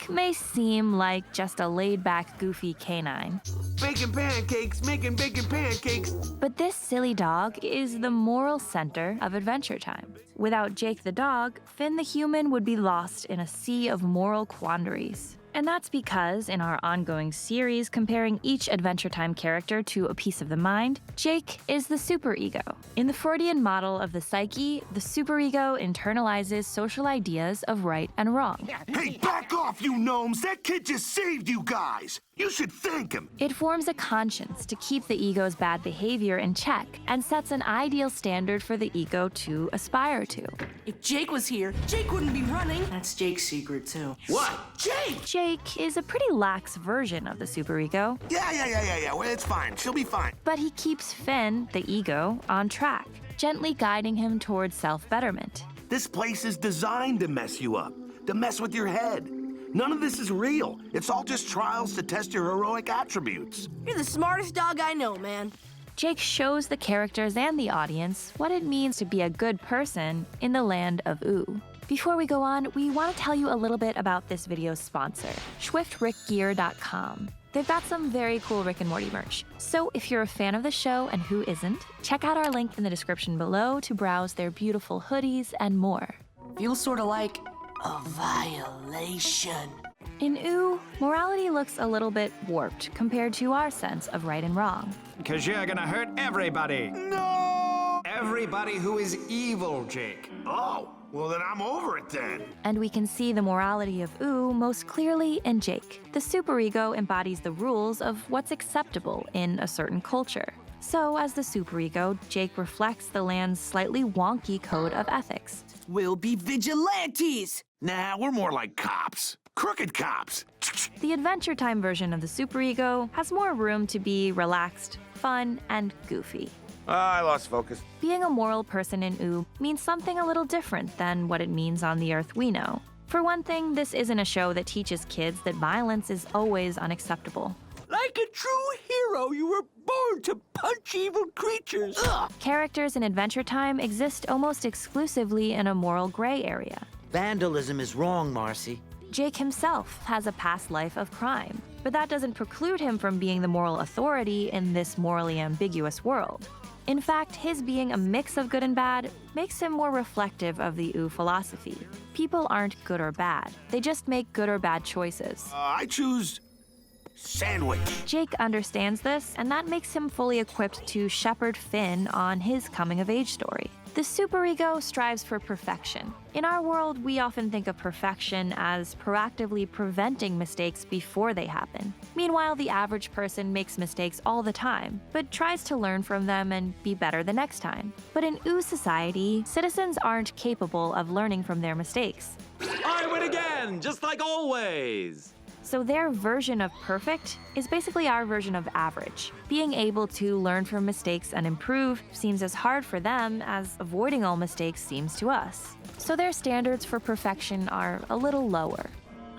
Jake may seem like just a laid-back, goofy canine. Baking pancakes, making bacon pancakes. But this silly dog is the moral center of Adventure Time. Without Jake the dog, Finn the human would be lost in a sea of moral quandaries. And that's because, in our ongoing series comparing each Adventure Time character to a piece of the mind, Jake is the superego. In the Freudian model of the psyche, the superego internalizes social ideas of right and wrong. Hey, back off, you gnomes! That kid just saved you guys! You should thank him! It forms a conscience to keep the ego's bad behavior in check and sets an ideal standard for the ego to aspire to. If Jake was here, Jake wouldn't be running. That's Jake's secret, too. What? Jake! Jake is a pretty lax version of the superego. Yeah. Well, it's fine. She'll be fine. But he keeps Finn, the ego, on track, gently guiding him towards self-betterment. This place is designed to mess you up, to mess with your head. None of this is real. It's all just trials to test your heroic attributes. You're the smartest dog I know, man. Jake shows the characters and the audience what it means to be a good person in the land of Ooh. Before we go on, we want to tell you a little bit about this video's sponsor, SwiftRickGear.com. They've got some very cool Rick and Morty merch. So if you're a fan of the show, and who isn't, check out our link in the description below to browse their beautiful hoodies and more. Feels sort of like a violation. In Ooh, morality looks a little bit warped compared to our sense of right and wrong. Because you're gonna hurt everybody. No! Everybody who is evil, Jake. Oh, well then I'm over it then. And we can see the morality of Ooh most clearly in Jake. The superego embodies the rules of what's acceptable in a certain culture. So as the superego, Jake reflects the land's slightly wonky code of ethics. We'll be vigilantes! Nah, we're more like cops. Crooked cops. The Adventure Time version of the superego has more room to be relaxed, fun, and goofy. I lost focus. Being a moral person in Ooh means something a little different than what it means on the Earth we know. For one thing, this isn't a show that teaches kids that violence is always unacceptable. Like a true hero, you were born to punch evil creatures. Ugh. Characters in Adventure Time exist almost exclusively in a moral gray area. Vandalism is wrong, Marcy. Jake himself has a past life of crime, but that doesn't preclude him from being the moral authority in this morally ambiguous world. In fact, his being a mix of good and bad makes him more reflective of the Ooh philosophy. People aren't good or bad, they just make good or bad choices. I choose sandwich. Jake understands this, and that makes him fully equipped to shepherd Finn on his coming-of-age story. The superego strives for perfection. In our world, we often think of perfection as proactively preventing mistakes before they happen. Meanwhile, the average person makes mistakes all the time, but tries to learn from them and be better the next time. But in Ooh society, citizens aren't capable of learning from their mistakes. I win again, just like always. So their version of perfect is basically our version of average. Being able to learn from mistakes and improve seems as hard for them as avoiding all mistakes seems to us. So their standards for perfection are a little lower.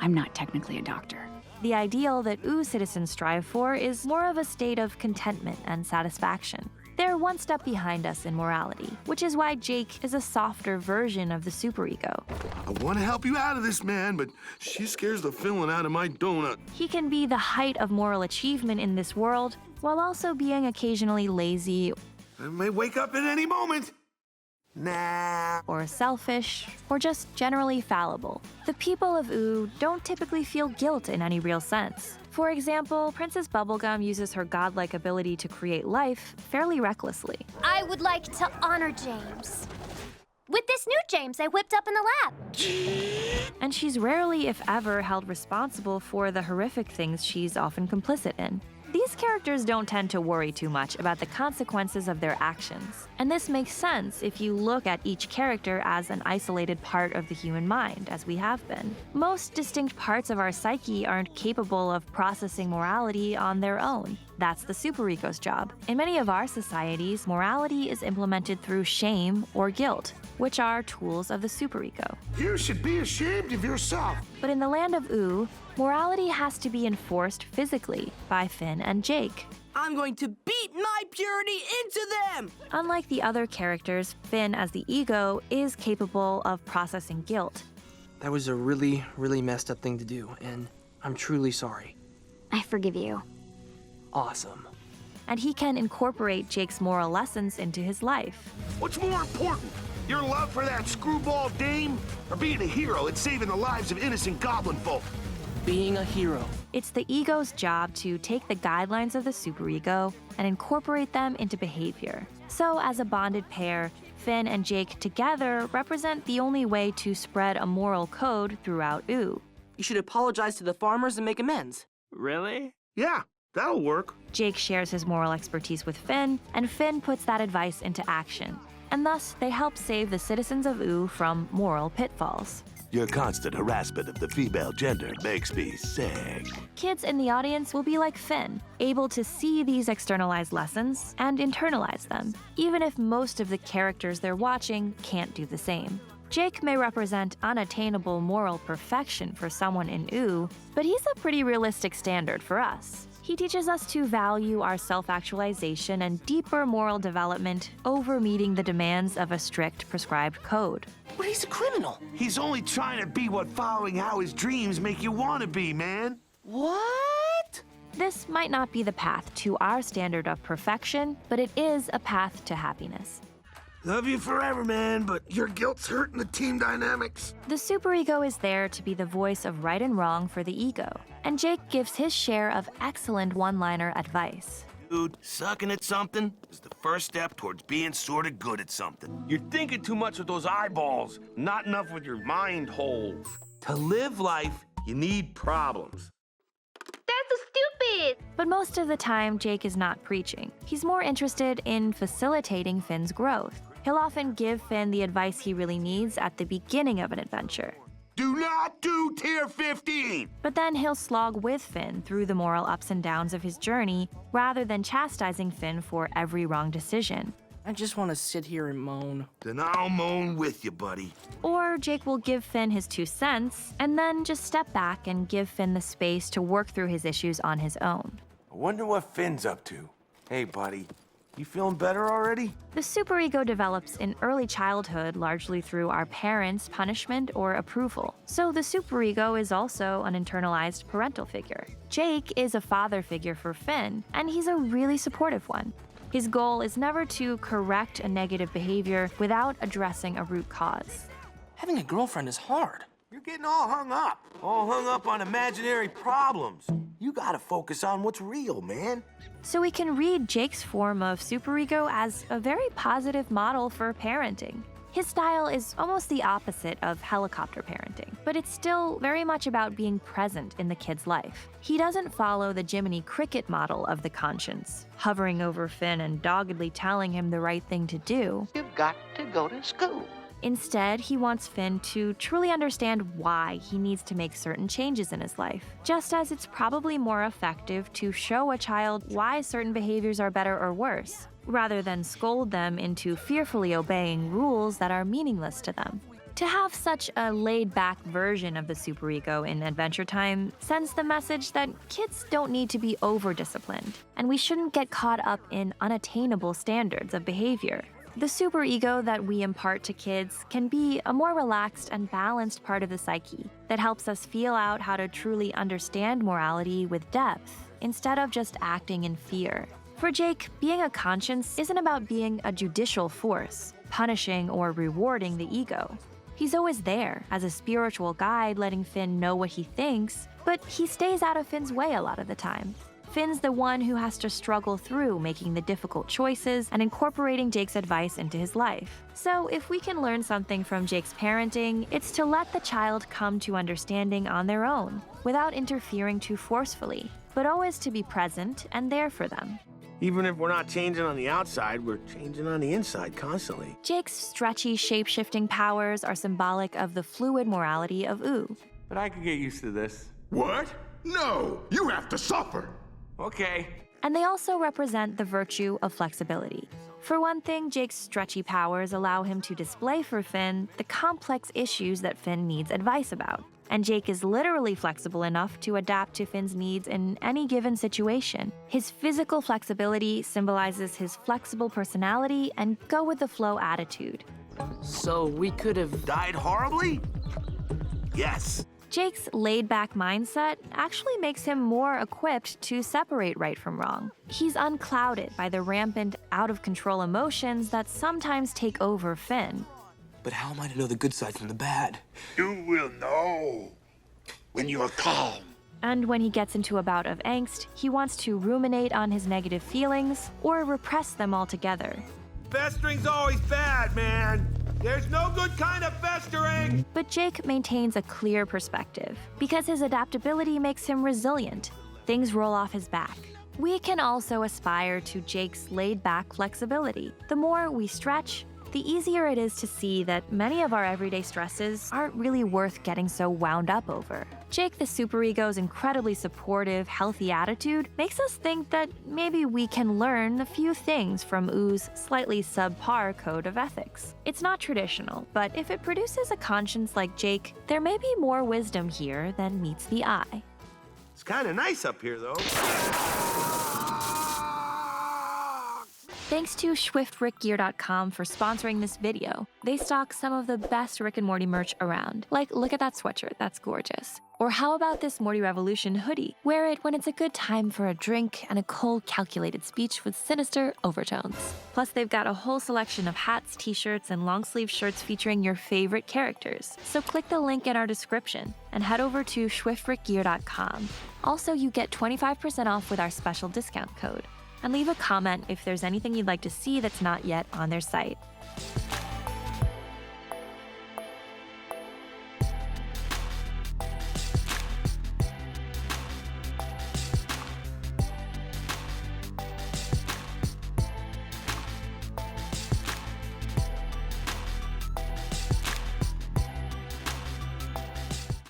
I'm not technically a doctor. The ideal that Ooh citizens strive for is more of a state of contentment and satisfaction. They're one step behind us in morality, which is why Jake is a softer version of the superego. I want to help you out of this, man, but she scares the filling out of my donut. He can be the height of moral achievement in this world, while also being occasionally lazy I may wake up at any moment. Nah. or selfish, or just generally fallible. The people of Ooh don't typically feel guilt in any real sense. For example, Princess Bubblegum uses her godlike ability to create life fairly recklessly. I would like to honor James with this new James I whipped up in the lab. And she's rarely, if ever, held responsible for the horrific things she's often complicit in. These characters don't tend to worry too much about the consequences of their actions. And this makes sense if you look at each character as an isolated part of the human mind, as we have been. Most distinct parts of our psyche aren't capable of processing morality on their own. That's the superego's job. In many of our societies, morality is implemented through shame or guilt, which are tools of the superego. You should be ashamed of yourself. But in the land of Ooh, morality has to be enforced physically by Finn and Jake. I'm going to beat my purity into them! Unlike the other characters, Finn as the ego is capable of processing guilt. That was a really, really messed up thing to do, and I'm truly sorry. I forgive you. Awesome. And he can incorporate Jake's moral lessons into his life. What's more important, your love for that screwball dame, or being a hero and saving the lives of innocent goblin folk? Being a hero. It's the ego's job to take the guidelines of the superego and incorporate them into behavior. So as a bonded pair, Finn and Jake together represent the only way to spread a moral code throughout OO. You should apologize to the farmers and make amends. Really? Yeah, that'll work. Jake shares his moral expertise with Finn, and Finn puts that advice into action. And thus, they help save the citizens of OO from moral pitfalls. Your constant harassment of the female gender makes me sick. Kids in the audience will be like Finn, able to see these externalized lessons and internalize them, even if most of the characters they're watching can't do the same. Jake may represent unattainable moral perfection for someone in OO, but he's a pretty realistic standard for us. He teaches us to value our self-actualization and deeper moral development over meeting the demands of a strict prescribed code. But he's a criminal. He's only trying to be what following how his dreams make you want to be, man. What? This might not be the path to our standard of perfection, but it is a path to happiness. Love you forever, man, but your guilt's hurting the team dynamics. The superego is there to be the voice of right and wrong for the ego, and Jake gives his share of excellent one-liner advice. Dude, sucking at something is the first step towards being sorta good at something. You're thinking too much with those eyeballs, not enough with your mind holes. To live life, you need problems. That's so stupid! But most of the time, Jake is not preaching. He's more interested in facilitating Finn's growth. He'll often give Finn the advice he really needs at the beginning of an adventure. Do not do tier 15! But then he'll slog with Finn through the moral ups and downs of his journey, rather than chastising Finn for every wrong decision. I just want to sit here and moan. Then I'll moan with you, buddy. Or Jake will give Finn his 2 cents, and then just step back and give Finn the space to work through his issues on his own. I wonder what Finn's up to. Hey, buddy, you feeling better already? The superego develops in early childhood largely through our parents' punishment or approval. So the superego is also an internalized parental figure. Jake is a father figure for Finn, and he's a really supportive one. His goal is never to correct a negative behavior without addressing a root cause. Having a girlfriend is hard. You're getting all hung up on imaginary problems. You gotta focus on what's real, man. So we can read Jake's form of superego as a very positive model for parenting. His style is almost the opposite of helicopter parenting, but it's still very much about being present in the kid's life. He doesn't follow the Jiminy Cricket model of the conscience, hovering over Finn and doggedly telling him the right thing to do. You've got to go to school. Instead, he wants Finn to truly understand why he needs to make certain changes in his life, just as it's probably more effective to show a child why certain behaviors are better or worse, rather than scold them into fearfully obeying rules that are meaningless to them. To have such a laid-back version of the superego in Adventure Time sends the message that kids don't need to be over-disciplined, and we shouldn't get caught up in unattainable standards of behavior. The superego that we impart to kids can be a more relaxed and balanced part of the psyche that helps us feel out how to truly understand morality with depth, instead of just acting in fear. For Jake, being a conscience isn't about being a judicial force, punishing or rewarding the ego. He's always there as a spiritual guide letting Finn know what he thinks, but he stays out of Finn's way a lot of the time. Finn's the one who has to struggle through making the difficult choices and incorporating Jake's advice into his life. So if we can learn something from Jake's parenting, it's to let the child come to understanding on their own, without interfering too forcefully, but always to be present and there for them. Even if we're not changing on the outside, we're changing on the inside constantly. Jake's stretchy, shape-shifting powers are symbolic of the fluid morality of OO. But I could get used to this. What? No, you have to suffer. Okay. And they also represent the virtue of flexibility. For one thing, Jake's stretchy powers allow him to display for Finn the complex issues that Finn needs advice about. And Jake is literally flexible enough to adapt to Finn's needs in any given situation. His physical flexibility symbolizes his flexible personality and go-with-the-flow attitude. So we could have... Died horribly? Yes. Jake's laid-back mindset actually makes him more equipped to separate right from wrong. He's unclouded by the rampant, out-of-control emotions that sometimes take over Finn. But how am I to know the good side from the bad? You will know when you're calm. And when he gets into a bout of angst, he wants to ruminate on his negative feelings or repress them altogether. Festering's always bad, man. There's no good kind of festering. But Jake maintains a clear perspective. Because his adaptability makes him resilient, things roll off his back. We can also aspire to Jake's laid-back flexibility. The more we stretch, the easier it is to see that many of our everyday stresses aren't really worth getting so wound up over. Jake the Superego's incredibly supportive, healthy attitude makes us think that maybe we can learn a few things from Oo's slightly subpar code of ethics. It's not traditional, but if it produces a conscience like Jake, there may be more wisdom here than meets the eye. It's kind of nice up here, though. Thanks to SwiftRickGear.com for sponsoring this video. They stock some of the best Rick and Morty merch around. Like, look at that sweatshirt, that's gorgeous. Or how about this Morty Revolution hoodie? Wear it when it's a good time for a drink and a cold, calculated speech with sinister overtones. Plus, they've got a whole selection of hats, t-shirts, and long-sleeve shirts featuring your favorite characters. So click the link in our description and head over to SwiftRickGear.com. Also, you get 25% off with our special discount code. And leave a comment if there's anything you'd like to see that's not yet on their site.